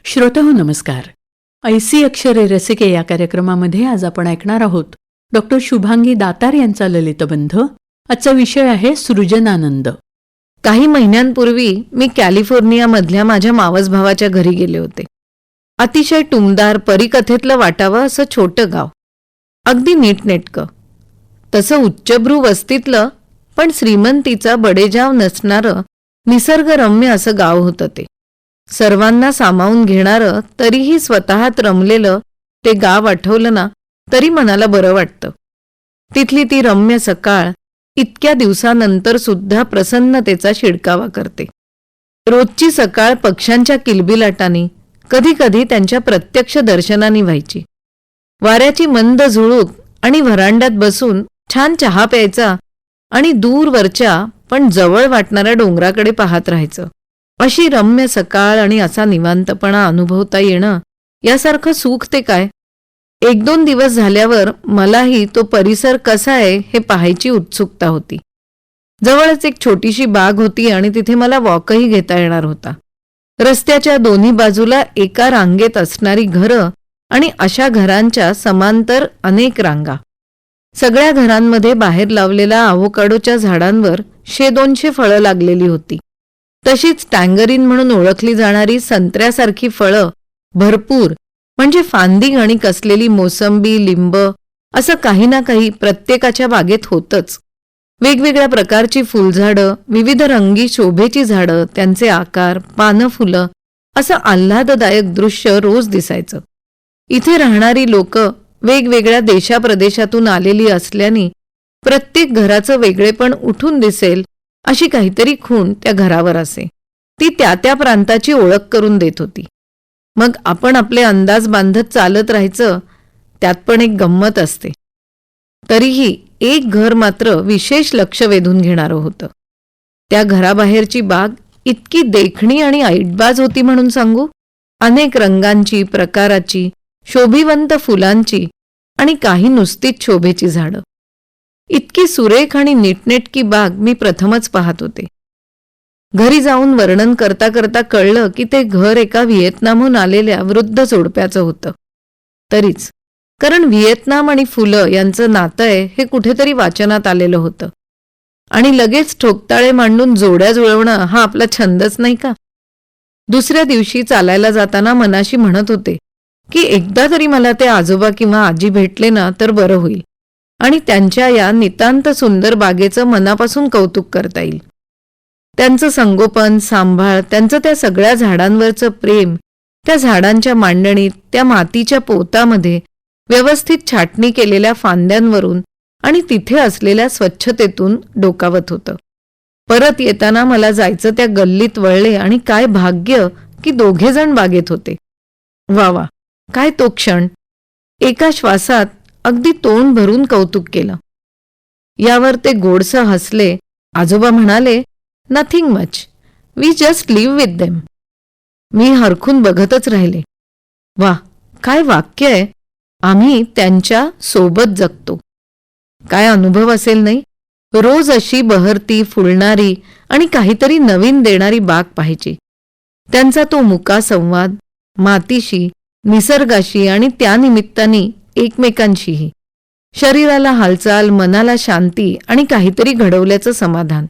श्रोतेहो नमस्कार. ऐसी अक्षरे रसिके या कार्यक्रमामध्ये आज आपण ऐकणार आहोत डॉक्टर शुभांगी दातार यांचा ललितबंध. आजचा विषय आहे सृजनानंद. काही महिन्यांपूर्वी मी कॅलिफोर्नियामधल्या माझ्या मावस भावाच्या घरी गेले होते. अतिशय टुमदार परीकथेतलं वाटावं असं छोटं गाव, अगदी नीटनेटकं. तसं उच्चभ्रू वस्तीतलं पण श्रीमंतीचा बडेजाव नसणारं निसर्गरम्य असं गाव होतं ते. सर्वांना सामावून घेणारं, तरीही स्वतःत रमलेलं ते गाव आठवलं ना तरी मनाला बरं वाटतं. तिथली ती रम्य सकाळ इतक्या दिवसानंतर सुद्धा प्रसन्नतेचा शिडकावा करते. रोजची सकाळ पक्ष्यांच्या किलबिलाटानी, कधीकधी त्यांच्या प्रत्यक्ष दर्शनानी व्हायची. वाऱ्याची मंद झुळूक आणि व्हरांड्यात बसून छान चहा प्यायचा आणि दूरवरच्या पण जवळ वाटणाऱ्या डोंगराकडे पाहत राहायचं. अशी रम्य सकाळ आणि असा निवांतपणा अनुभवता येणं यासारखं सुख ते काय. 1-2 दिवस झाल्यावर मलाही तो परिसर कसा आहे हे पाहायची उत्सुकता होती. जवळच एक छोटीशी बाग होती आणि तिथे मला वॉकही घेता येणार होता. रस्त्याच्या दोन्ही बाजूला एका रांगेत असणारी घरं आणि अशा घरांच्या समांतर अनेक रांगा. सगळ्या घरांमध्ये बाहेर लावलेल्या आवोकाडोच्या झाडांवर 100-200 फळं लागलेली होती. तशीच टँगरीन म्हणून ओळखली जाणारी संत्र्यासारखी फळं भरपूर, म्हणजे फांदी आणि कसलेली मोसंबी, लिंब असं काही ना काही प्रत्येकाच्या बागेत होतंच. वेगवेगळ्या प्रकारची फुलझाडं, विविध रंगी शोभेची झाडं, त्यांचे आकार, पानं, फुलं असं आल्हाददायक दृश्य रोज दिसायचं. इथे राहणारी लोकं वेगवेगळ्या देशाप्रदेशातून आलेली असल्याने प्रत्येक घराचं वेगळेपण उठून दिसेल अशी काहीतरी खूण त्या घरावर असे. ती त्या त्या प्रांताची ओळख करून देत होती. मग आपण आपले अंदाज बांधत चालत राहायचं, त्यात पण एक गंमत असते. तरीही एक घर मात्र विशेष लक्ष वेधून घेणारं होतं. त्या घराबाहेरची बाग इतकी देखणी आणि ऐटबाज होती म्हणून सांगू. अनेक रंगांची, प्रकाराची, शोभिवंत फुलांची आणि काही नुसतीच शोभेची झाडं. इतकी सुरेख आणि नीटनेटकी बाग मी प्रथमच पाहत होते. घरी जाऊन वर्णन करता करता कळलं की ते घर एका व्हिएतनामहून आलेल्या वृद्ध जोडप्याचं होतं. तरीच, कारण व्हिएतनाम आणि फुलं यांचं नातं आहे हे कुठेतरी वाचनात आलेलं होतं. आणि लगेच ठोकताळे मांडून जोड्या जुळवणं हा आपला छंदच नाही का. दुसऱ्या दिवशी चालायला जाताना मनाशी म्हणत होते की एकदा तरी मला ते आजोबा किंवा आजी भेटले ना तर बरं होईल आणि त्यांच्या या नितांत सुंदर बागेचं मनापासून कौतुक करता येईल. त्यांचं संगोपन, सांभाळ, त्यांचं त्या सगळ्या झाडांवरचं प्रेम, त्या झाडांच्या मांडणीत, त्या मातीच्या पोतामध्ये, व्यवस्थित छाटणी केलेल्या फांद्यांवरून आणि तिथे असलेल्या स्वच्छतेतून डोकावत होतं. परत येताना मला जायचं त्या गल्लीत वळले आणि काय भाग्य की दोघेजण बागेत होते. वा वा, काय तो क्षण. एका श्वासात अगदी तोंड भरून कौतुक केलं. यावर ते गोडसं हसले. आजोबा म्हणाले, nothing much, we just live with them. मी हरखून बघतच राहिले. वा, काय वाक्य आहे. आम्ही त्यांच्या सोबत जगतो. काय अनुभव असेल नाही. रोज अशी बहरती, फुलणारी आणि काहीतरी नवीन देणारी बाग पाहिजे. त्यांचा तो मुका संवाद मातीशी, निसर्गाशी आणि त्यानिमित्ताने एकमेकांशीही. शरीराला हालचाल, मनाला शांती आणि काहीतरी घडवल्याचं समाधान.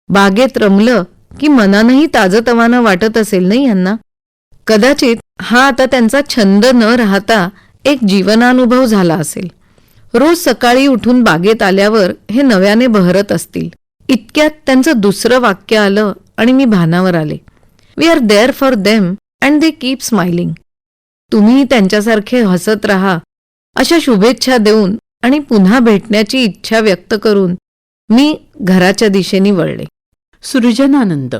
बागेत रमलं की मनानंही ताजतवानं वाटत असेल नाही यांना. कदाचित हा आता त्यांचा छंद न राहता एक जीवनानुभव झाला असेल. रोज सकाळी उठून बागेत आल्यावर हे नव्याने बहरत असतील. इतक्यात त्यांचं दुसरं वाक्य आलं आणि मी भानावर आले. We are there for them and they keep smiling. तुम्ही त्यांच्यासारखे हसत राहा अशा शुभेच्छा देऊन आणि पुन्हा भेटण्याची इच्छा व्यक्त करून मी घराच्या दिशेने वळले. सृजनानंद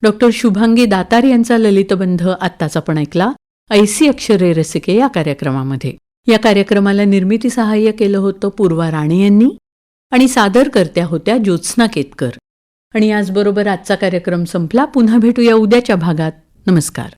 डॉक्टर शुभांगी दातार यांचा ललितबंध आत्ताच आपण ऐकला ऐसी अक्षरे रसिके या कार्यक्रमामध्ये. या कार्यक्रमाला निर्मिती सहाय्य केलं होतं पूर्वा राणे यांनी आणि सादरकर्त्या होत्या ज्योत्स्ना केतकर. आणि याचबरोबर आजचा कार्यक्रम संपला. पुन्हा भेटूया उद्याच्या भागात. नमस्कार.